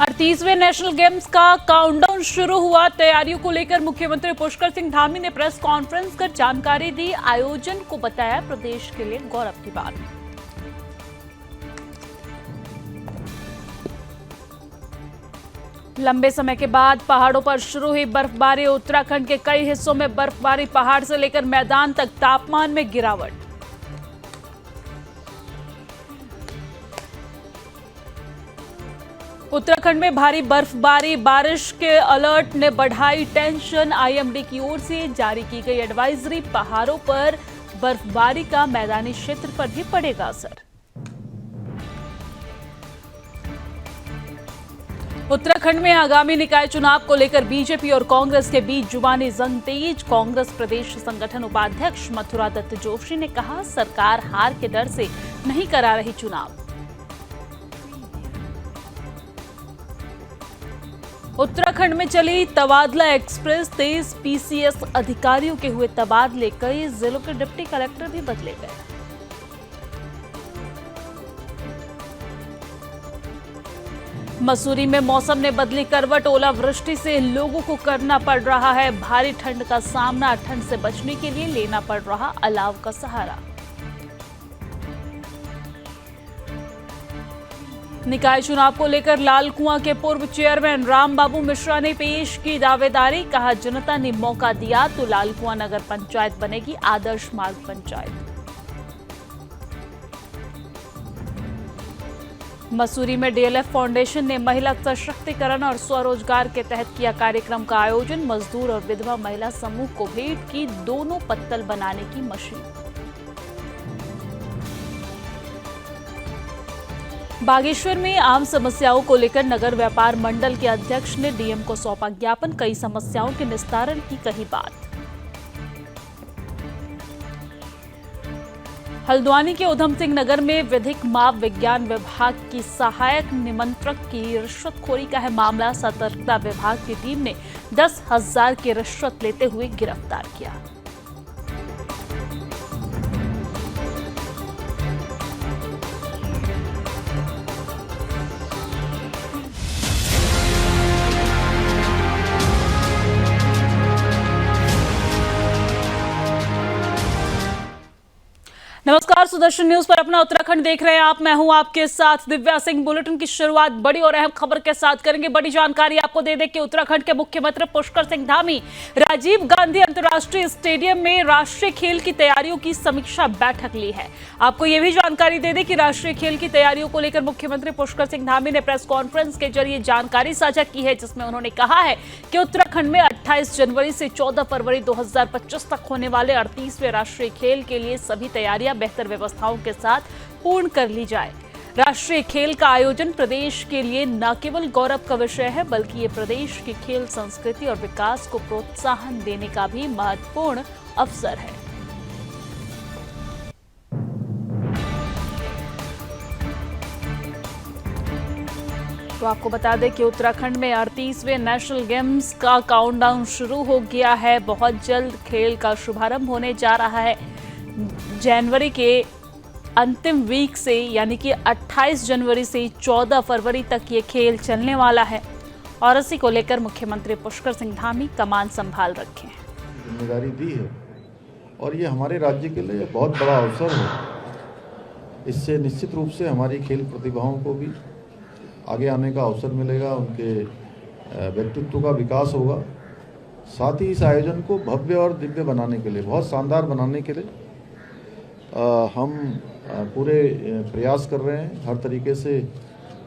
38वें national games का countdown शुरू हुआ। तैयारियों को लेकर मुख्यमंत्री पुष्कर सिंह धामी ने प्रेस कॉन्फ्रेंस कर जानकारी दी। आयोजन को बताया प्रदेश के लिए गौरव की बात। लंबे समय के बाद पहाड़ों पर शुरू हुई बर्फबारी। उत्तराखंड के कई हिस्सों में बर्फबारी, पहाड़ से लेकर मैदान तक तापमान में गिरावट। उत्तराखंड में भारी बर्फबारी, बारिश के अलर्ट ने बढ़ाई टेंशन। आईएमडी की ओर से जारी की गई एडवाइजरी। पहाड़ों पर बर्फबारी का मैदानी क्षेत्र पर भी पड़ेगा असर। उत्तराखंड में आगामी निकाय चुनाव को लेकर बीजेपी और कांग्रेस के बीच जुबानी जंग तेज। कांग्रेस प्रदेश संगठन उपाध्यक्ष मथुरा दत्त जोशी ने कहा, सरकार हार के डर से नहीं करा रही चुनाव। उत्तराखंड में चली तबादला एक्सप्रेस तेज। पीसीएस अधिकारियों के हुए तबादले। कई जिलों के डिप्टी कलेक्टर भी बदले गए। मसूरी में मौसम ने बदली करवट। ओलावृष्टि से लोगों को करना पड़ रहा है भारी ठंड का सामना। ठंड से बचने के लिए लेना पड़ रहा अलाव का सहारा। निकाय चुनाव को लेकर लालकुआं के पूर्व चेयरमैन रामबाबू मिश्रा ने पेश की दावेदारी। कहा, जनता ने मौका दिया तो लालकुआं नगर पंचायत बनेगी आदर्श मार्ग पंचायत। मसूरी में डीएलएफ फाउंडेशन ने महिला सशक्तिकरण और स्वरोजगार के तहत किया कार्यक्रम का आयोजन। मजदूर और विधवा महिला समूह को भेंट की दोनों पत्तल बनाने की मशीन। बागेश्वर में आम समस्याओं को लेकर नगर व्यापार मंडल के अध्यक्ष ने डीएम को सौंपा ज्ञापन। कई समस्याओं के निस्तारण की कही बात। हल्द्वानी के उधम सिंह नगर में विधिक माप विज्ञान विभाग की सहायक निमंत्रक की रिश्वतखोरी का है मामला। सतर्कता विभाग की टीम ने 10,000 की रिश्वत लेते हुए गिरफ्तार किया। नमस्कार, सुदर्शन न्यूज पर अपना उत्तराखंड देख रहे हैं आप। मैं हूं आपके साथ दिव्या सिंह। बुलेटिन की शुरुआत बड़ी और अहम खबर के साथ करेंगे। बड़ी जानकारी आपको दे दें कि उत्तराखंड के मुख्यमंत्री पुष्कर सिंह धामी राजीव गांधी अंतर्राष्ट्रीय स्टेडियम में राष्ट्रीय खेल की तैयारियों की समीक्षा बैठक ली है। आपको यह भी जानकारी दे दें कि राष्ट्रीय खेल की तैयारियों को लेकर मुख्यमंत्री पुष्कर सिंह धामी ने प्रेस कॉन्फ्रेंस के जरिए जानकारी साझा की है, जिसमें उन्होंने कहा है कि उत्तराखंड में 28 जनवरी से 14 फरवरी 2025 तक होने वाले 38वें राष्ट्रीय खेल के लिए सभी तैयारियां बेहतर व्यवस्थाओं के साथ पूर्ण कर ली जाए। राष्ट्रीय खेल का आयोजन प्रदेश के लिए न केवल गौरव का विषय है, बल्कि ये प्रदेश की खेल संस्कृति और विकास को प्रोत्साहन देने का भी महत्वपूर्ण अवसर है। तो आपको बता दें कि उत्तराखंड में 38वें नेशनल गेम्स का काउंटडाउन शुरू हो गया है। बहुत जल्द खेल का शुभारंभ होने जा रहा है। जनवरी के अंतिम वीक से यानी कि 28 जनवरी से 14 फरवरी तक ये खेल चलने वाला है और इसी को लेकर मुख्यमंत्री पुष्कर सिंह धामी कमान संभाल रखे हैं। जिम्मेदारी दी है और ये हमारे राज्य के लिए बहुत बड़ा अवसर है। इससे निश्चित रूप से हमारी खेल प्रतिभाओं को भी आगे आने का अवसर मिलेगा, उनके व्यक्तित्व का विकास होगा। साथ ही इस आयोजन को भव्य और दिव्य बनाने के लिए, बहुत शानदार बनाने के लिए हम पूरे प्रयास कर रहे हैं। हर तरीके से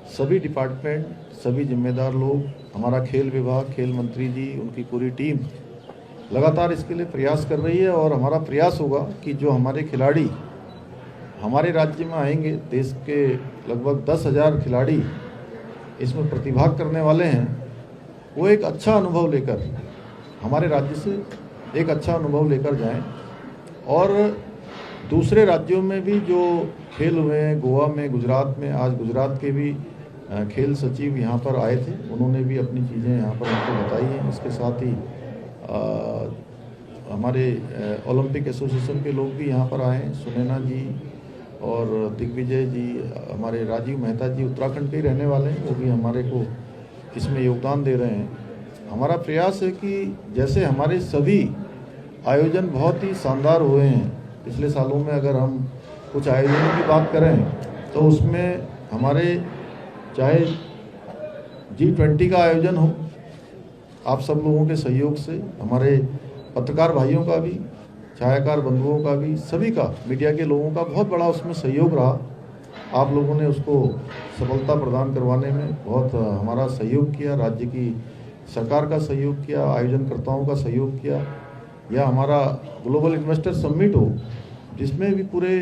सभी डिपार्टमेंट, सभी जिम्मेदार लोग, हमारा खेल विभाग, खेल मंत्री जी, उनकी पूरी टीम लगातार इसके लिए प्रयास कर रही है। और हमारा प्रयास होगा कि जो हमारे खिलाड़ी हमारे राज्य में आएंगे, देश के लगभग 10,000 खिलाड़ी इसमें प्रतिभाग करने वाले हैं, वो एक अच्छा अनुभव लेकर हमारे राज्य से एक अच्छा अनुभव लेकर जाएं। और दूसरे राज्यों में भी जो खेल हुए हैं, गोवा में, गुजरात में, आज गुजरात के भी खेल सचिव यहाँ पर आए थे, उन्होंने भी अपनी चीज़ें यहाँ पर हमको बताई हैं। इसके साथ ही हमारे ओलंपिक एसोसिएशन के लोग भी यहाँ पर आए हैं, सुनैना जी और दिग्विजय जी, हमारे राजीव मेहता जी उत्तराखंड के ही रहने वाले हैं, वो भी हमारे को इसमें योगदान दे रहे हैं। हमारा प्रयास है कि जैसे हमारे सभी आयोजन बहुत ही शानदार हुए हैं पिछले सालों में, अगर हम कुछ आयोजनों की बात करें तो उसमें हमारे चाहे G20 का आयोजन हो, आप सब लोगों के सहयोग से, हमारे पत्रकार भाइयों का भी, छायाकार बंधुओं का भी, सभी का, मीडिया के लोगों का बहुत बड़ा उसमें सहयोग रहा। आप लोगों ने उसको सफलता प्रदान करवाने में बहुत हमारा सहयोग किया, राज्य की सरकार का सहयोग किया, आयोजनकर्ताओं का सहयोग किया। यह हमारा ग्लोबल इन्वेस्टर समिट हो जिसमें भी पूरे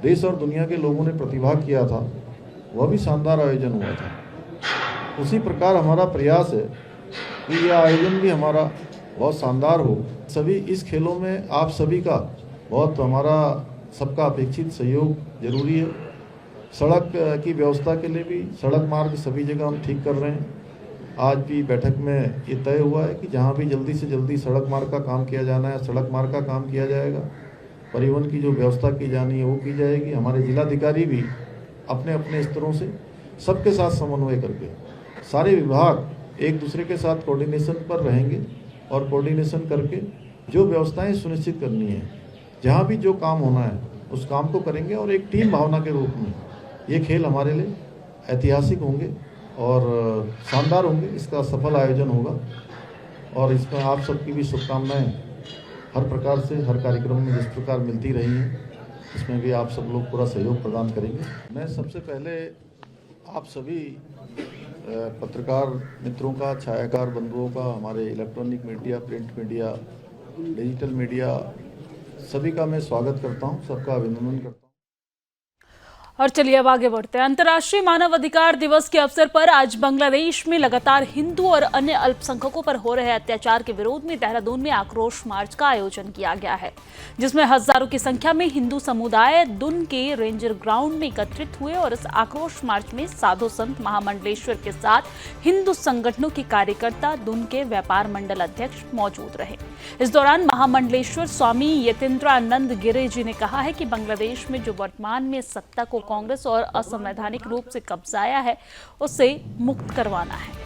देश और दुनिया के लोगों ने प्रतिभाग किया था, वह भी शानदार आयोजन हुआ था। उसी प्रकार हमारा प्रयास है कि यह आयोजन भी हमारा बहुत शानदार हो। सभी इस खेलों में आप सभी का बहुत, हमारा सबका अपेक्षित सहयोग जरूरी है। सड़क की व्यवस्था के लिए भी सड़क मार्ग सभी जगह हम ठीक कर रहे हैं। आज भी बैठक में ये तय हुआ है कि जहाँ भी जल्दी से जल्दी सड़क मार्ग का काम किया जाना है, सड़क मार्ग का काम किया जाएगा। परिवहन की जो व्यवस्था की जानी है वो की जाएगी। हमारे जिलाधिकारी भी अपने अपने स्तरों से सबके साथ समन्वय करके, सारे विभाग एक दूसरे के साथ कोऑर्डिनेशन पर रहेंगे और कोऑर्डिनेशन करके जो व्यवस्थाएं सुनिश्चित करनी है, जहाँ भी जो काम होना है उस काम को करेंगे और एक टीम भावना के रूप में ये खेल हमारे लिए ऐतिहासिक होंगे और शानदार होंगे। इसका सफल आयोजन होगा और इसमें आप सबकी भी शुभकामनाएं हर प्रकार से, हर कार्यक्रम में जिस प्रकार मिलती रही हैं, इसमें भी आप सब लोग पूरा सहयोग प्रदान करेंगे। मैं सबसे पहले आप सभी पत्रकार मित्रों का, छायाकार बंधुओं का, हमारे electronic media, print media, digital media, सभी का मैं स्वागत करता हूं, सबका अभिनंदन करता हूं। और चलिए अब आगे बढ़ते हैं। अंतर्राष्ट्रीय मानव अधिकार दिवस के अवसर पर आज बांग्लादेश में लगातार हिंदू और अन्य अल्पसंख्यकों पर हो रहे अत्याचार के विरोध में देहरादून में आक्रोश मार्च का आयोजन किया गया है, जिसमें हजारों की संख्या में हिंदू समुदाय दुन के रेंजर ग्राउंड में एकत्रित हुए और इस आक्रोश मार्च में साधु संत महामंडलेश्वर के साथ हिंदू संगठनों के कार्यकर्ता, दुन के व्यापार मंडल अध्यक्ष मौजूद रहे। इस दौरान महामंडलेश्वर स्वामी यतीन्द्रानंद गिरे जी ने कहा है कि बांग्लादेश में जो वर्तमान में सत्ता को कांग्रेस और असंवैधानिक रूप से कब्जाया है, उसे मुक्त करवाना है।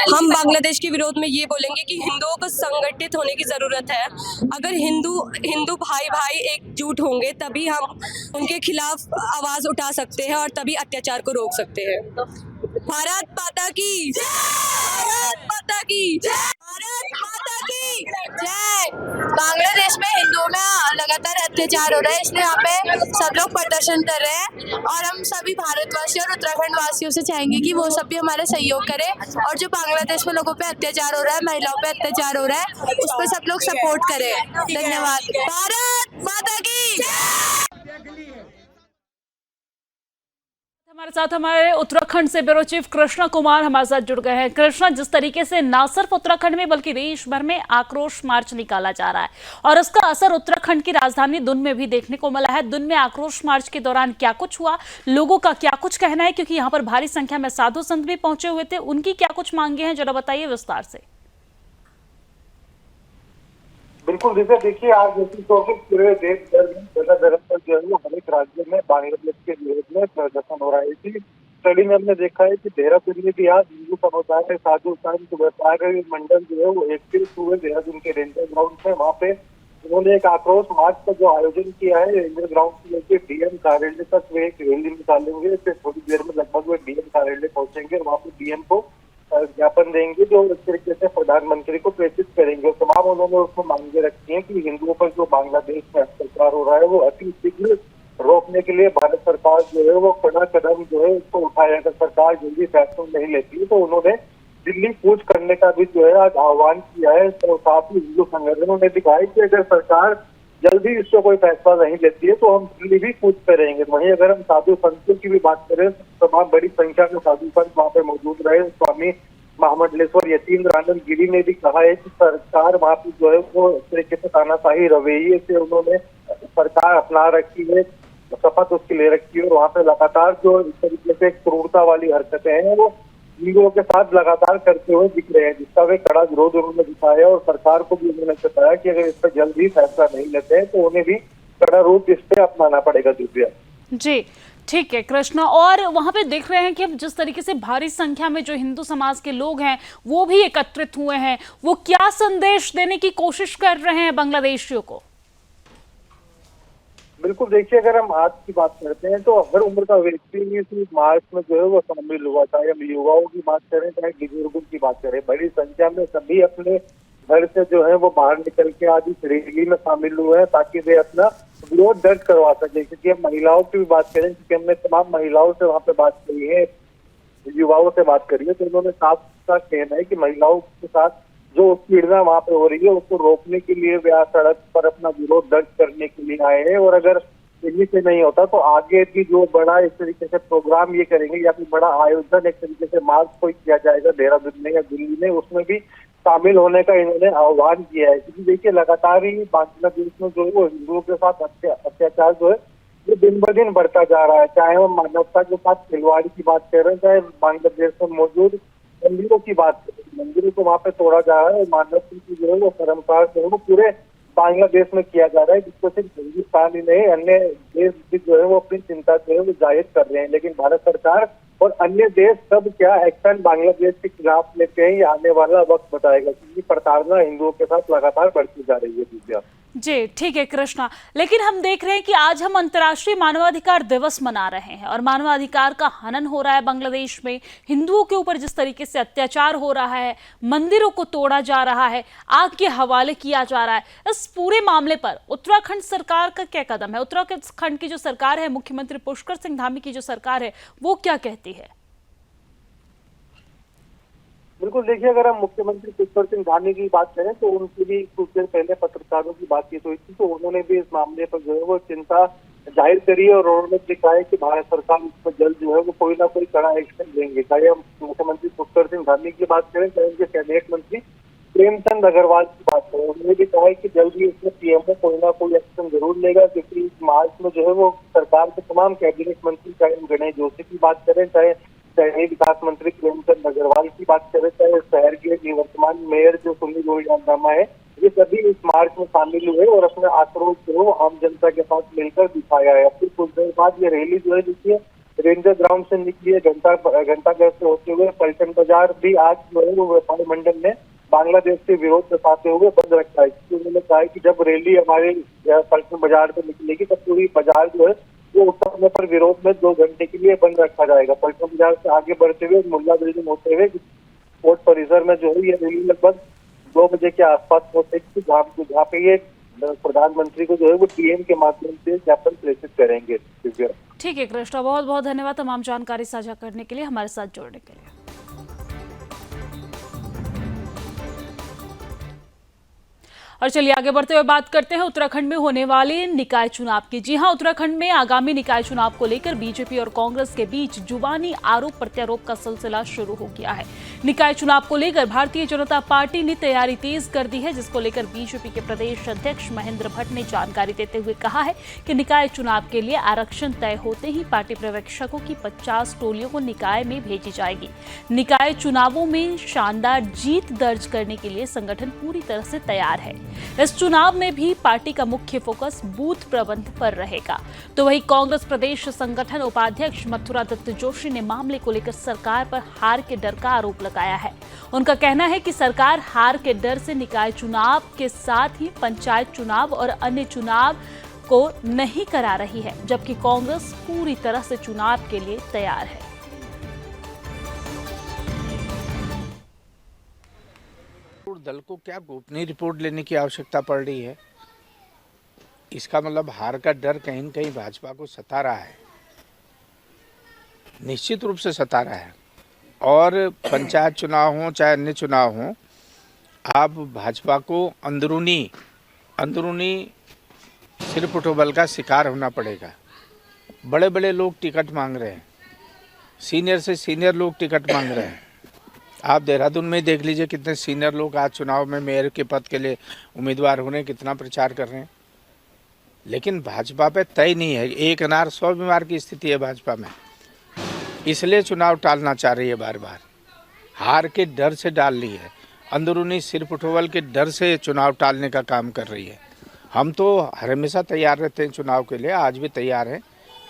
हम बांग्लादेश के विरोध में ये बोलेंगे कि हिंदुओं को संगठित होने की जरूरत है। अगर हिंदू भाई भाई एकजुट होंगे तभी हम उनके खिलाफ आवाज उठा सकते हैं और तभी अत्याचार को रोक सकते हैं। भारत माता की जय! भारत माता की जय! भारत माता की जय! बांग्लादेश में हिंदुओं में लगातार अत्याचार हो रहा है, इसलिए यहाँ पे सब लोग प्रदर्शन कर रहे हैं और हम सभी भारतवासी और उत्तराखंड वासियों से चाहेंगे कि वो सब भी हमारा सहयोग करें और जो बांग्लादेश में लोगों पे अत्याचार हो रहा है, महिलाओं पे अत्याचार हो रहा है, उस पर सब लोग सपोर्ट करें। धन्यवाद। भारत माता की जय! हमारे साथ हमारे उत्तराखंड से ब्यूरो चीफ कृष्णा कुमार हमारे साथ जुड़ गए हैं। कृष्णा, जिस तरीके से न सिर्फ उत्तराखंड में बल्कि देश भर में आक्रोश मार्च निकाला जा रहा है और उसका असर उत्तराखंड की राजधानी दुन में भी देखने को मिला है। दुन में आक्रोश मार्च के दौरान क्या कुछ हुआ, लोगों का क्या कुछ कहना है, क्योंकि यहाँ पर भारी संख्या में साधु संत भी पहुंचे हुए थे, उनकी क्या कुछ मांगे हैं, जरा बताइए विस्तार से। बिल्कुल, जैसे देखिए आज पूरे देश भर में जगह जगह पर जो है वो हर एक राज्य में बांग्लादेश के विरोध में प्रदर्शन हो रहा है। इसी कड़ी में हमने देखा है कि देहरादून में भी आज हिंदू समुदाय, साधु संत, व्यापार मंडल जो है वो एकत्रित हुए देहरादून के रेंजर ग्राउंड में। वहाँ पे उन्होंने एक आक्रोश मार्च का जो आयोजन किया है, रेंजर ग्राउंड से लेकर डीएम कार्यालय तक वे एक रैली निकालेंगे। फिर थोड़ी देर में लगभग वे डीएम कार्यालय पहुंचेंगे और वहाँ पे डीएम को ज्ञापन देंगे जो इस तरीके से प्रधानमंत्री को प्रेषित करेंगे। तमाम उन्होंने उसमें मांगे रखी हैं कि हिंदुओं पर जो बांग्लादेश में अत्याचार हो रहा है वो अति शीघ्र रोकने के लिए भारत सरकार जो है वो कड़ा कदम जो है उसको उठाए। अगर सरकार जल्दी फैसला नहीं लेती है तो उन्होंने दिल्ली कूच करने का भी जो है आज आह्वान किया है। तो साथ ही हिंदू संगठनों ने दिखाया कि अगर सरकार जल्दी इसको कोई फैसला नहीं लेती है तो हम दिल्ली भी कूच करेंगे। वहीं अगर हम साधु संतों की भी बात करें तो तमाम बड़ी संख्या में साधु संत वहाँ पे मौजूद रहे। स्वामी महामंडलेश्वर यतीन्द्रानंद गिरी ने भी कहा है कि सरकार वहाँ पे जो है वो इस तरीके से तानाशाही रवैये से उन्होंने सरकार अपना रखी है, शपथ उसकी ले रखी है और वहाँ पे लगातार जो इस तरीके से क्रूरता वाली हरकतें हैं वो हिंदुओं के साथ लगातार करते हुए दिख रहे हैं, जिसका वे कड़ा विरोध उन्होंने दिखाया और सरकार को भी उन्होंने बताया कि अगर इस पर जल्द ही फैसला नहीं लेते हैं तो उन्हें भी कड़ा रूप इस पे अपनाना पड़ेगा। दिव्या जी ठीक है कृष्णा, और वहां पे देख रहे हैं कि अब जिस तरीके से भारी संख्या में जो हिंदू समाज के लोग हैं वो भी एकत्रित हुए हैं, वो क्या संदेश देने की कोशिश कर रहे हैं बांग्लादेशियों को? बिल्कुल, देखिए अगर हम आज की बात करते हैं तो हर उम्र का व्यक्ति इस मार्च में जो है वो शामिल हुआ, चाहे हम युवाओं की बात करें चाहे बुजुर्गों की बात करें, बड़ी संख्या में सभी अपने घर से जो है वो बाहर निकल के आज इस रैली में शामिल हुए हैं ताकि वे अपना विरोध दर्ज करवा सके। क्योंकि हम महिलाओं की भी बात करें, क्योंकि हमने तमाम महिलाओं से वहाँ पे बात करी है, युवाओं से बात करी है, तो उन्होंने साफ साफ कहना है कि महिलाओं के साथ जो उत्पीड़ना वहाँ पे हो रही है उसको रोकने के लिए वे आज सड़क पर अपना विरोध दर्ज करने के लिए आए हैं। और अगर इन्हीं से नहीं होता तो आगे भी जो बड़ा इस तरीके से प्रोग्राम ये करेंगे या फिर बड़ा आयोजन एक तरीके से मार्च को किया जाएगा देहरादून में या दिल्ली में, उसमें भी शामिल होने का इन्होंने आह्वान किया है। क्योंकि देखिए लगातार ही बांग्लादेश में जो है वो हिंदुओं के साथ अत्याचार जो है वो दिन ब दिन बढ़ता जा रहा है। चाहे हम मानवता के साथ खिलवाड़ी की बात कर रहे हैं, चाहे बांग्लादेश में मौजूद मंदिरों की बात करें, मंदिरों को वहाँ पे तोड़ा जा रहा है और मानवता की जो है वो परंपरा जो है वो पूरे बांग्लादेश में किया जा रहा है, जिसको सिर्फ हिंदुस्तान ही नहीं अन्य देश भी जो है वो अपनी चिंता जो है वो जाहिर कर रहे हैं। लेकिन भारत सरकार और अन्य देश सब क्या एक्शन बांग्लादेश के खिलाफ लेते हैं ये आने वाला वक्त बताएगा, क्योंकि प्रताड़ना हिंदुओं के साथ लगातार बढ़ती जा रही है। दिव्या जी ठीक है कृष्णा, लेकिन हम देख रहे हैं कि आज हम अंतर्राष्ट्रीय मानवाधिकार दिवस मना रहे हैं और मानवाधिकार का हनन हो रहा है बांग्लादेश में, हिंदुओं के ऊपर जिस तरीके से अत्याचार हो रहा है, मंदिरों को तोड़ा जा रहा है, आग के हवाले किया जा रहा है, इस पूरे मामले पर उत्तराखंड सरकार का क्या कदम है? उत्तराखंड की जो सरकार है, मुख्यमंत्री पुष्कर सिंह धामी की जो सरकार है, वो क्या कहती है? बिल्कुल, देखिए अगर हम मुख्यमंत्री पुष्कर सिंह धामी की बात करें तो उनकी भी कुछ देर पहले पत्रकारों की बातचीत हुई थी, तो उन्होंने भी इस मामले पर जो है वो चिंता जाहिर करी है और उन्होंने लिखा है कि भारत सरकार इस पर जल्द जो है वो कोई ना कोई कड़ा एक्शन लेंगे। चाहे हम मुख्यमंत्री पुष्कर सिंह धामी की बात करें चाहे उनके कैबिनेट मंत्री प्रेमचंद अग्रवाल की बात करें, उन्होंने भी कहा है कि जल्द ही इसमें पीएमओ कोई ना कोई एक्शन जरूर लेगा। क्योंकि इस मार्च में जो है वो सरकार के तमाम कैबिनेट मंत्री, चाहे हम गणेश जोशी की बात करें, चाहे शहरी विकास मंत्री प्रेमचंद अग्रवाल की बात करें, चाहे शहर के निवर्तमान मेयर जो सुनील गोयलनामा है, ये सभी इस मार्च में शामिल हुए और अपने आक्रोश को आम जनता के साथ मिलकर दिखाया है। फिर कुछ देर बाद ये रैली जो है देखिए रेंजर ग्राउंड से निकली है, घंटाघर से होते हुए पलटन बाजार भी आज जो है वो व्यापारी मंडल ने बांग्लादेश के विरोध जताते हुए बंद रखा है। उन्होंने कहा है कि जब रैली हमारे पलटन बाजार से निकलेगी तब पूरी बाजार जो है वो उस समय पर विरोध में 2 घंटे के लिए बंद रखा जाएगा। पलटन बाजार से आगे बढ़ते हुए मुल्ला बिल्डिंग होते हुए कोर्ट परिसर में जो है ये रैली लगभग 2 बजे के आसपास पहुंचेगी, जहाँ पे ये प्रधानमंत्री को जो है वो डीएम के माध्यम से ज्ञापन प्रेषित करेंगे। ठीक है कृष्णा, बहुत बहुत धन्यवाद तमाम जानकारी साझा करने के लिए, हमारे साथ जोड़ने के लिए। और चलिए आगे बढ़ते हुए बात करते हैं उत्तराखंड में होने वाले निकाय चुनाव की। जी हां, उत्तराखंड में आगामी निकाय चुनाव को लेकर बीजेपी और कांग्रेस के बीच जुबानी आरोप प्रत्यारोप का सिलसिला शुरू हो गया है। निकाय चुनाव को लेकर भारतीय जनता पार्टी ने तैयारी तेज कर दी है, जिसको लेकर बीजेपी के प्रदेश अध्यक्ष महेंद्र भट्ट ने जानकारी देते हुए कहा है कि निकाय चुनाव के लिए आरक्षण तय होते ही पार्टी पर्यवेक्षकों की 50 टोलियों को निकाय में भेजी जाएगी। निकाय चुनावों में शानदार जीत दर्ज करने के लिए संगठन पूरी तरह से तैयार है। इस चुनाव में भी पार्टी का मुख्य फोकस बूथ प्रबंध पर रहेगा। तो वहीं कांग्रेस प्रदेश संगठन उपाध्यक्ष मथुरा दत्त जोशी ने मामले को लेकर सरकार पर हार के डर का आरोप लगाया है। उनका कहना है कि सरकार हार के डर से निकाय चुनाव के साथ ही पंचायत चुनाव और अन्य चुनाव को नहीं करा रही है, जबकि कांग्रेस पूरी तरह से चुनाव के लिए तैयार है। दल को क्या गोपनीय रिपोर्ट लेने की आवश्यकता पड़ रही है? इसका मतलब हार का डर कहीं न कहीं भाजपा को सता रहा है, निश्चित रूप से सता रहा है। और पंचायत चुनाव हो चाहे अन्य चुनाव हो, आप भाजपा को अंदरूनी सिर पुटोबल का शिकार होना पड़ेगा। बड़े बड़े लोग टिकट मांग रहे हैं, सीनियर से सीनियर लोग टिकट मांग रहे हैं। आप देहरादून में देख लीजिए कितने सीनियर लोग आज चुनाव में मेयर के पद के लिए उम्मीदवार होने कितना प्रचार कर रहे हैं। लेकिन भाजपा पे तय नहीं है, एक अनार 100 बीमार की स्थिति है भाजपा में, इसलिए चुनाव टालना चाह रही है बार बार। हार के डर से डाल ली है, अंदरूनी सिरपुटवल के डर से चुनाव टालने का काम कर रही है। हम तो हमेशा तैयार रहते हैं चुनाव के लिए, आज भी तैयार हैं,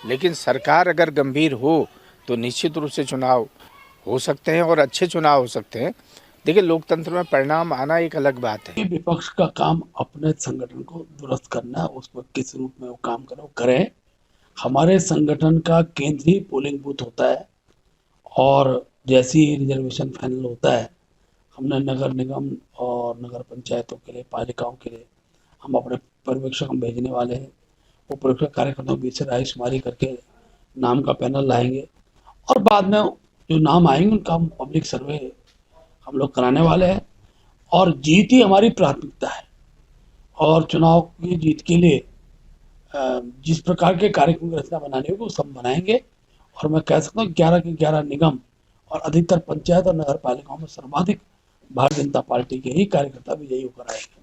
लेकिन सरकार अगर गंभीर हो तो निश्चित रूप से चुनाव हो सकते हैं और अच्छे चुनाव हो सकते हैं। देखिए, लोकतंत्र में परिणाम आना एक अलग बात है। विपक्ष का काम अपने संगठन को दुरुस्त करना, उसको किस रूप में वो काम करे वो करे। हमारे संगठन का केंद्र ही पोलिंग बूथ होता है और जैसे ही रिजर्वेशन फाइनल होता है, हमने नगर निगम और नगर पंचायतों के लिए, पालिकाओं के लिए हम अपने पर्यवेक्षक हम भेजने वाले हैं। वो पर्यवेक्षक कार्यकर्ताओं के बीच से रायशुमारी करके नाम का पैनल लाएंगे और बाद में जो नाम आएंगे उनका हम पब्लिक सर्वे हम लोग कराने वाले हैं। और जीत ही हमारी प्राथमिकता है और चुनाव की जीत के लिए जिस प्रकार के कार्यक्रम की रचना बनानी होगी वो सब बनाएंगे। और मैं कह सकता हूँ 11 के 11 निगम और अधिकतर पंचायत और नगर पालिकाओं में सर्वाधिक भारतीय जनता पार्टी के ही कार्यकर्ता विजयी होकर आएंगे।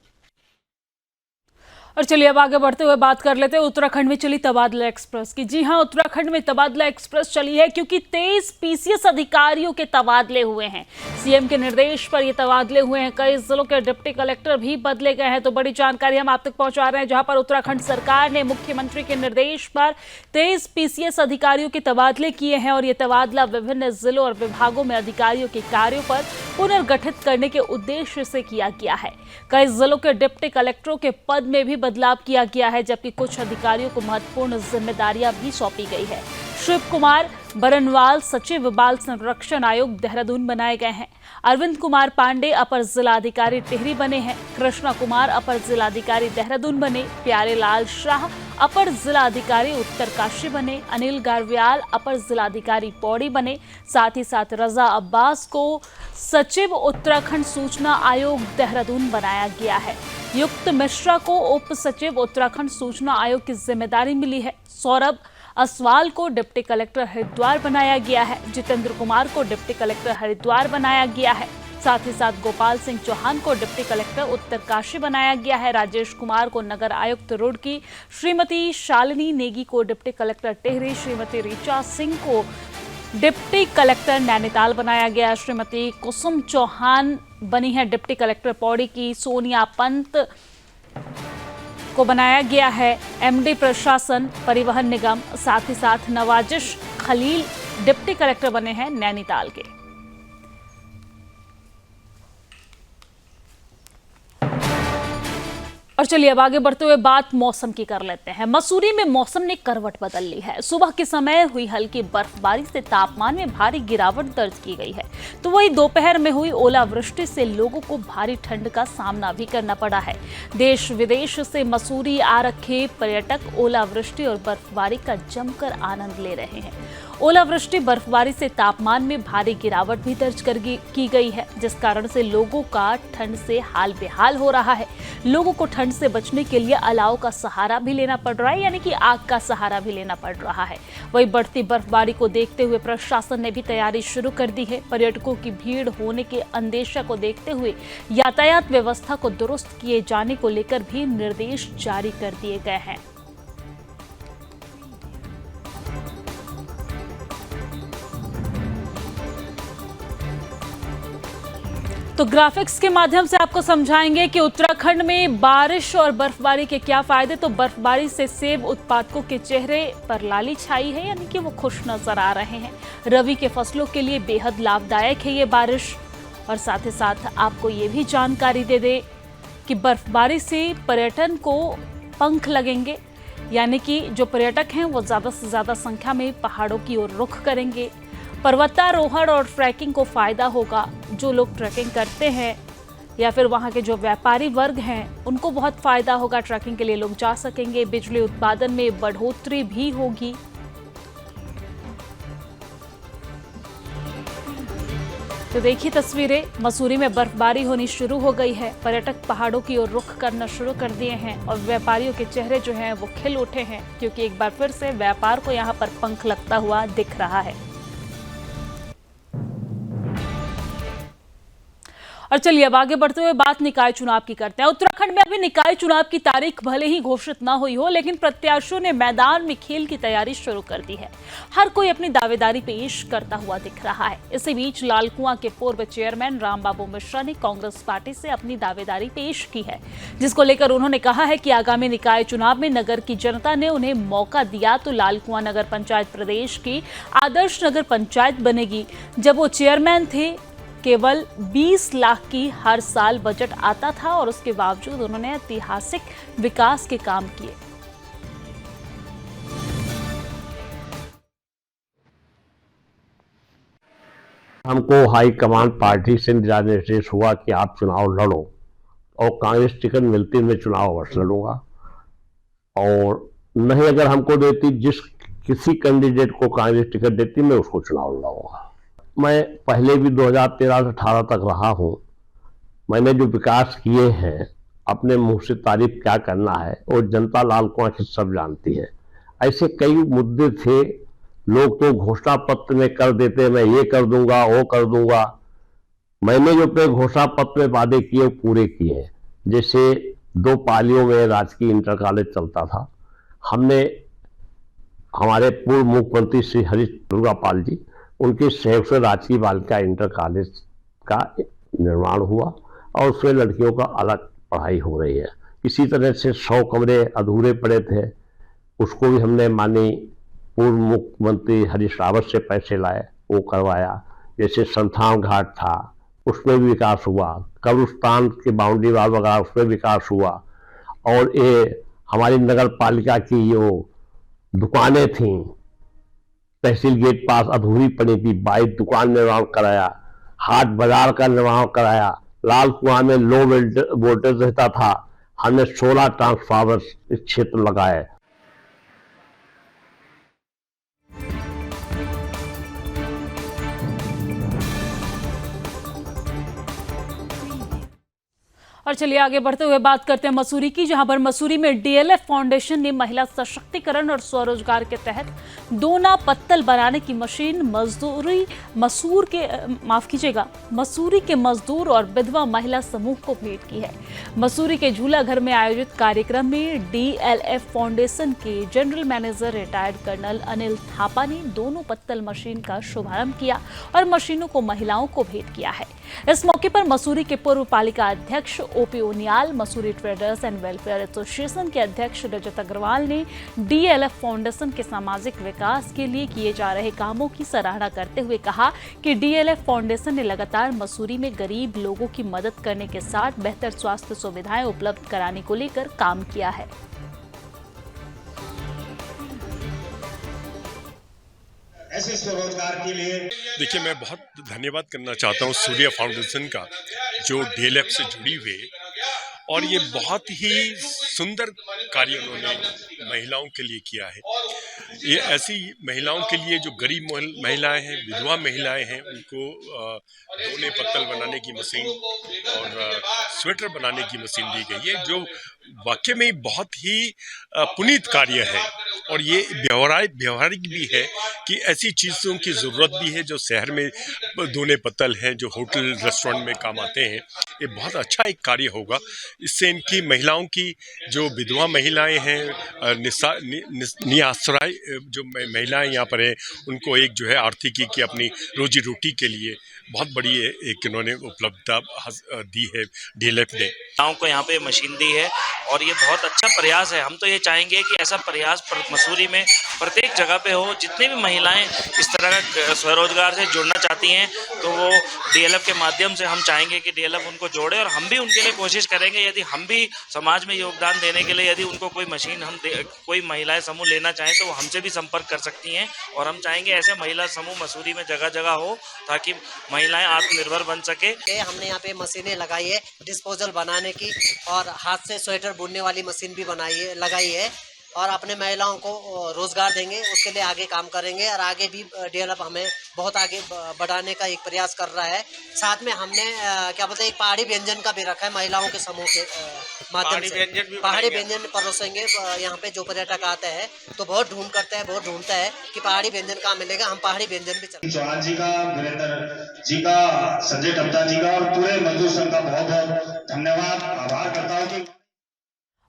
और चलिए अब आगे बढ़ते हुए बात कर लेते हैं उत्तराखंड में चली तबादला एक्सप्रेस की। जी हां, उत्तराखंड में तबादला एक्सप्रेस चली है क्योंकि 23 पीसीएस अधिकारियों के तबादले हुए हैं। सीएम के निर्देश पर ये तबादले हुए हैं। कई जिलों के डिप्टी कलेक्टर भी बदले गए हैं। तो बड़ी जानकारी हम आप तक पहुंचा रहे हैं, जहां पर उत्तराखंड सरकार ने मुख्यमंत्री के निर्देश पर 23 पीसीएस अधिकारियों के तबादले किए हैं और ये तबादला विभिन्न जिलों और विभागों में अधिकारियों के कार्यों पर पुनर्गठित करने के उद्देश्य से किया गया है। कई जिलों के डिप्टी कलेक्टरों के पद में भी बदलाव किया गया है, जबकि कुछ अधिकारियों को महत्वपूर्ण जिम्मेदारियां भी सौंपी गई है। शिव कुमार बरनवाल सचिव बाल संरक्षण आयोग देहरादून बनाए गए हैं। अरविंद कुमार पांडे अपर जिलाधिकारी टिहरी बने हैं। कृष्णा कुमार अपर जिलाधिकारी देहरादून बने। प्यारेलाल शाह अपर जिलाधिकारी उत्तरकाशी बने। अनिल गारवियाल अपर जिलाधिकारी पौड़ी बने। साथ ही साथ रजा अब्बास को सचिव उत्तराखंड सूचना आयोग देहरादून बनाया गया है। युक्त मिश्रा को उप सचिव उत्तराखंड सूचना आयोग की जिम्मेदारी मिली है। सौरभ असवाल को डिप्टी कलेक्टर हरिद्वार बनाया गया है। जितेंद्र कुमार को डिप्टी कलेक्टर हरिद्वार बनाया गया है। साथ ही साथ गोपाल सिंह चौहान को डिप्टी कलेक्टर उत्तरकाशी बनाया गया है। राजेश कुमार को नगर आयुक्त रुड़की, श्रीमती शालिनी नेगी को डिप्टी कलेक्टर टिहरी, श्रीमती ऋचा सिंह को डिप्टी कलेक्टर नैनीताल बनाया गया। श्रीमती कुसुम चौहान बनी है डिप्टी कलेक्टर पौड़ी की। सोनिया पंत को बनाया गया है एमडी प्रशासन परिवहन निगम। साथ ही साथ नवाजिश खलील डिप्टी कलेक्टर बने हैं नैनीताल के। और चलिए अब आगे बढ़ते हुए बात मौसम की कर लेते हैं। मसूरी में मौसम ने करवट बदल ली है। सुबह के समय हुई हल्की बर्फबारी से तापमान में भारी गिरावट दर्ज की गई है, तो वही दोपहर में हुई ओलावृष्टि से लोगों को भारी ठंड का सामना भी करना पड़ा है। देश विदेश से मसूरी आ रखे पर्यटक ओलावृष्टि और बर्फबारी का जमकर आनंद ले रहे हैं। ओलावृष्टि बर्फबारी से तापमान में भारी गिरावट भी दर्ज की गई है, जिस कारण से लोगों का ठंड से हाल बेहाल हो रहा है। लोगों को ठंड से बचने के लिए अलाव का सहारा भी लेना पड़ रहा है, यानी कि आग का सहारा भी लेना पड़ रहा है। वही बढ़ती बर्फबारी को देखते हुए प्रशासन ने भी तैयारी शुरू कर दी है। पर्यटकों की भीड़ होने के अंदेशा को देखते हुए यातायात व्यवस्था को दुरुस्त किए जाने को लेकर भी निर्देश जारी कर दिए गए हैं। तो ग्राफिक्स के माध्यम से आपको समझाएंगे कि उत्तराखंड में बारिश और बर्फबारी के क्या फायदे। तो बर्फबारी से सेब उत्पादकों के चेहरे पर लाली छाई है, यानी कि वो खुश नजर आ रहे हैं। रबी के फसलों के लिए बेहद लाभदायक है ये बारिश। और साथ ही साथ आपको ये भी जानकारी दे दे कि बर्फबारी से पर्यटन को पंख लगेंगे, यानी कि जो पर्यटक हैं वो ज़्यादा से ज़्यादा संख्या में पहाड़ों की ओर रुख करेंगे। पर्वतारोहण और ट्रैकिंग को फायदा होगा। जो लोग ट्रैकिंग करते हैं या फिर वहाँ के जो व्यापारी वर्ग हैं उनको बहुत फायदा होगा। ट्रैकिंग के लिए लोग जा सकेंगे। बिजली उत्पादन में बढ़ोतरी भी होगी। तो देखिए तस्वीरें, मसूरी में बर्फबारी होनी शुरू हो गई है। पर्यटक पहाड़ों की ओर रुख करना शुरू कर दिए हैं और व्यापारियों के चेहरे जो हैं वो खिल उठे हैं, क्योंकि एक बार फिर से व्यापार को यहाँ पर पंख लगता हुआ दिख रहा है। और चलिए अब आगे बढ़ते हुए बात निकाय चुनाव की करते हैं। उत्तराखंड में अभी निकाय चुनाव की तारीख भले ही घोषित न हुई हो, लेकिन प्रत्याशियों ने मैदान में खेल की तैयारी शुरू कर दी है। हर कोई अपनी दावेदारी पेश करता हुआ दिख रहा है। इसी बीच लालकुआं के पूर्व चेयरमैन रामबाबू मिश्रा ने कांग्रेस पार्टी से अपनी दावेदारी पेश की है, जिसको लेकर उन्होंने कहा है कि आगामी निकाय चुनाव में नगर की जनता ने उन्हें मौका दिया तो लालकुआं नगर पंचायत प्रदेश की आदर्श नगर पंचायत बनेगी। जब वो चेयरमैन थे केवल 20 लाख की हर साल बजट आता था और उसके बावजूद उन्होंने ऐतिहासिक विकास के काम किए। हमको हाईकमान पार्टी से निर्देश हुआ कि आप चुनाव लड़ो और कांग्रेस टिकट मिलती मैं चुनाव अवश्य लड़ूंगा, और नहीं अगर हमको देती जिस किसी कैंडिडेट को कांग्रेस टिकट देती मैं उसको चुनाव लड़ूंगा। मैं पहले भी 2013 से 18 तक रहा हूं। मैंने जो विकास किए हैं अपने मुंह से तारीफ क्या करना है, और जनता लालकुआं की सब जानती है। ऐसे कई मुद्दे थे, लोग तो घोषणा पत्र में कर देते मैं ये कर दूंगा वो कर दूंगा। मैंने जो अपने घोषणा पत्र में वादे किए पूरे किए हैं। जैसे 2 पालियों में राजकीय इंटर कॉलेज चलता था, हमने हमारे पूर्व मुख्यमंत्री श्री हरीश दुर्गापाल जी उनके सहयोग से राजकीय बालिका इंटर कॉलेज का निर्माण हुआ और उसमें लड़कियों का अलग पढ़ाई हो रही है। इसी तरह से 100 कमरे अधूरे पड़े थे, उसको भी हमने माननीय पूर्व मुख्यमंत्री हरीश रावत से पैसे लाए, वो करवाया। जैसे संथान घाट था उसमें भी विकास हुआ, कब्रिस्तान के बाउंड्री वाल वगैरह उसमें विकास हुआ, और ये हमारी नगर पालिका की जो दुकानें थीं तहसील गेट पास अधूरी पड़ी थी, 22 दुकान निर्माण कराया, हाट बाजार का निर्माण कराया। लालकुआं में लो वोल्टेज रहता था, हमने 16 ट्रांसफार्मर इस क्षेत्र लगाए। और चलिए आगे बढ़ते हुए बात करते हैं मसूरी की, जहां पर मसूरी में डीएलएफ फाउंडेशन ने महिला सशक्तिकरण और स्वरोजगार के तहत दोना पत्तल बनाने की मशीन मसूरी के मजदूर और विधवा महिला समूह को भेंट की है। मसूरी के झूला घर में आयोजित कार्यक्रम में डीएलएफ फाउंडेशन के general manager retired colonel Anil Thapa ने दोनों पत्तल मशीन का शुभारंभ किया और मशीनों को महिलाओं को भेंट किया है। इस मौके पर मसूरी के पूर्व पालिका अध्यक्ष OP Uniyal, Mussoorie traders and welfare association के अध्यक्ष रजत अग्रवाल ने डीएलएफ फाउंडेशन के सामाजिक विकास के लिए किए जा रहे कामों की सराहना करते हुए कहा कि डीएलएफ फाउंडेशन ने लगातार मसूरी में गरीब लोगों की मदद करने के साथ बेहतर स्वास्थ्य सुविधाएं उपलब्ध कराने को लेकर काम किया है। ऐसे स्वरोजगार के लिए देखिए, मैं बहुत धन्यवाद करना चाहता हूँ सूर्य फाउंडेशन का, जो डीएलएफ से जुड़ी हुई है, और ये बहुत ही सुंदर कार्य उन्होंने महिलाओं के लिए किया है। ये ऐसी महिलाओं के लिए जो गरीब महिलाएं हैं, विधवा महिलाएं हैं, उनको दोने पत्तल बनाने की मशीन और स्वेटर बनाने की मशीन दी गई है, जो वाकई में बहुत ही पुनीत कार्य है। और ये व्यवहारिक भी है कि ऐसी चीज़ों की ज़रूरत भी है जो शहर में दोने पत्तल हैं, जो होटल रेस्टोरेंट में काम आते हैं। ये बहुत अच्छा एक कार्य होगा। इससे इनकी महिलाओं की जो विधवा महिलाएं हैं, निआश्रय जो महिलाएं यहाँ पर हैं, उनको एक जो है आर्थिकी की अपनी रोजी रोटी के लिए बहुत बड़ी एक इन्होंने उपलब्धता दी है डीएलएफ ने। महिलाओं को यहाँ पे मशीन दी है और ये बहुत अच्छा प्रयास है। हम तो ये चाहेंगे कि ऐसा प्रयास मसूरी में प्रत्येक जगह पे हो। जितनी भी महिलाएं इस तरह का स्वरोजगार से जुड़ना चाहती हैं तो वो डीएलएफ के माध्यम से हम चाहेंगे कि डीएलएफ उनको जोड़े, और हम भी उनके लिए कोशिश करेंगे। यदि हम भी समाज में योगदान देने के लिए यदि उनको कोई मशीन कोई महिलाएं समूह लेना चाहें तो वो हमसे भी संपर्क कर सकती हैं, और हम चाहेंगे ऐसे महिला समूह मसूरी में जगह जगह हो ताकि महिलाएं आत्मनिर्भर बन सके। हमने यहाँ पे मशीनें लगाई है डिस्पोजल बनाने की, और हाथ से स्वेटर बुनने वाली मशीन भी लगाई है। और अपने महिलाओं को रोजगार देंगे, उसके लिए आगे काम करेंगे और आगे भी डेवलप हमें बहुत आगे बढ़ाने का एक प्रयास कर रहा है। साथ में हमने क्या बोलते हैं एक पहाड़ी व्यंजन का भी रखा है महिलाओं के समूह के माध्यम से। पहाड़ी व्यंजन परोसेंगे। यहाँ पे जो पर्यटक आते हैं तो बहुत ढूंढता है कि पहाड़ी व्यंजन कहाँ मिलेगा, हम पहाड़ी व्यंजन भी चलेंगे। चौहान जी का, वीरेंद्र जी का, संजय टम्टा जी का और पूरे मजदूर संघ का बहुत बहुत धन्यवाद, आभार करता हूँ कि।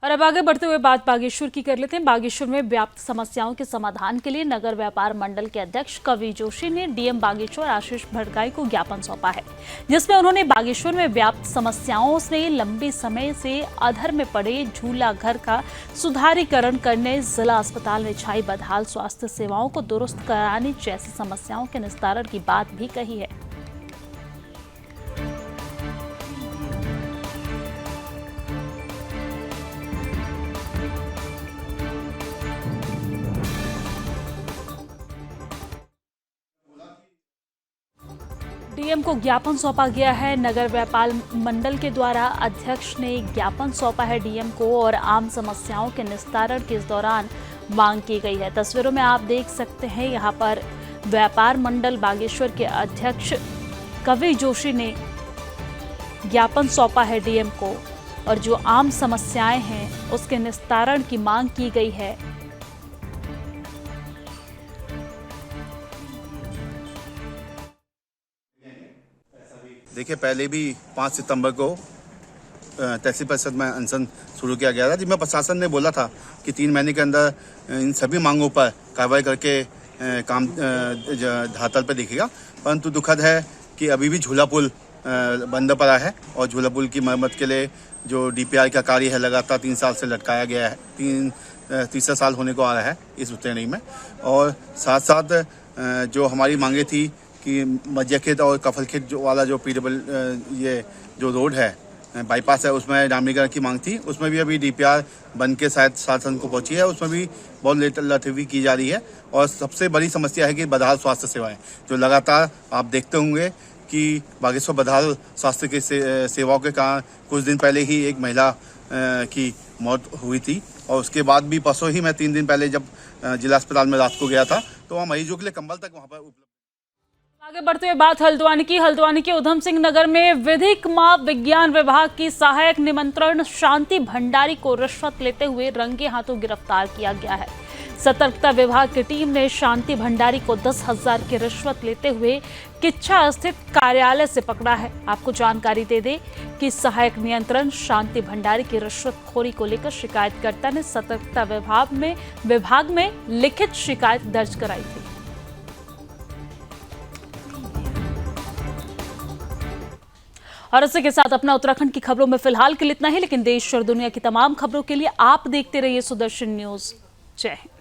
और अब आगे बढ़ते हुए बात बागेश्वर की कर लेते हैं। बागेश्वर में व्याप्त समस्याओं के समाधान के लिए नगर व्यापार मंडल के अध्यक्ष कवि जोशी ने डीएम बागेश्वर आशीष भड़गाई को ज्ञापन सौंपा है, जिसमें उन्होंने बागेश्वर में व्याप्त समस्याओं से लंबे समय से अधर में पड़े झूला घर का सुधारीकरण करने, जिला अस्पताल में छाई बदहाल स्वास्थ्य सेवाओं को दुरुस्त कराने जैसी समस्याओं के निस्तारण की बात भी कही है। डीएम को ज्ञापन सौंपा गया है। नगर व्यापार मंडल के द्वारा अध्यक्ष ने ज्ञापन सौंपा है डीएम को और आम समस्याओं के निस्तारण के इस दौरान मांग की गई है। तस्वीरों में आप देख सकते हैं, यहाँ पर व्यापार मंडल बागेश्वर के अध्यक्ष कवि जोशी ने ज्ञापन सौंपा है डीएम को और जो आम समस्याएं हैं उसके निस्तारण की मांग की गई है। देखिए, पहले भी 5 सितंबर को तहसील परिषद में अनशन शुरू किया गया था, जिसमें प्रशासन ने बोला था कि 3 महीने के अंदर इन सभी मांगों पर कार्रवाई करके काम धरातल पर दिखेगा। परंतु दुखद है कि अभी भी झूला पुल बंद पड़ा है और झूला पुल की मरम्मत के लिए जो डीपीआर का कार्य है लगातार 3 साल से लटकाया गया है। तीसरा साल होने को आ रहा है इस श्रेणी में। और साथ साथ जो हमारी मांगे थी कि मज्जिया खेत और कफल खेत वाला जो ये जो रोड है, बाईपास है, उसमें डामरीकरण की मांग थी। उसमें भी अभी डीपीआर बन के शायद शासन को पहुंची है, उसमें भी बहुत लटवी की जा रही है। और सबसे बड़ी समस्या है कि बदहाल स्वास्थ्य सेवाएं, जो लगातार आप देखते होंगे कि बागेश्वर बदहाल स्वास्थ्य की सेवाओं के कारण कुछ दिन पहले ही एक महिला की मौत हुई थी। और उसके बाद भी परसों ही मैं 3 दिन पहले जब जिला अस्पताल में रात को गया था तो वहाँ मरीजों के लिए कंबल तक वहाँ पर उपलब्ध। आगे बढ़ते हुए बात हल्द्वानी के उधम सिंह नगर में विधिक माप विज्ञान विभाग की सहायक निमंत्रण शांति भंडारी को रिश्वत लेते हुए रंगे हाथों गिरफ्तार किया गया है। सतर्कता विभाग की टीम ने शांति भंडारी को 10,000 की रिश्वत लेते हुए किच्छा स्थित कार्यालय से पकड़ा है। आपको जानकारी दे दें कि सहायक नियंत्रण शांति भंडारी की रिश्वतखोरी को लेकर शिकायतकर्ता ने सतर्कता विभाग में लिखित शिकायत दर्ज कराई थी। और इसी के साथ अपना उत्तराखंड की खबरों में फिलहाल के लिए इतना ही, लेकिन देश और दुनिया की तमाम खबरों के लिए आप देखते रहिए सुदर्शन न्यूज। जय हिंद।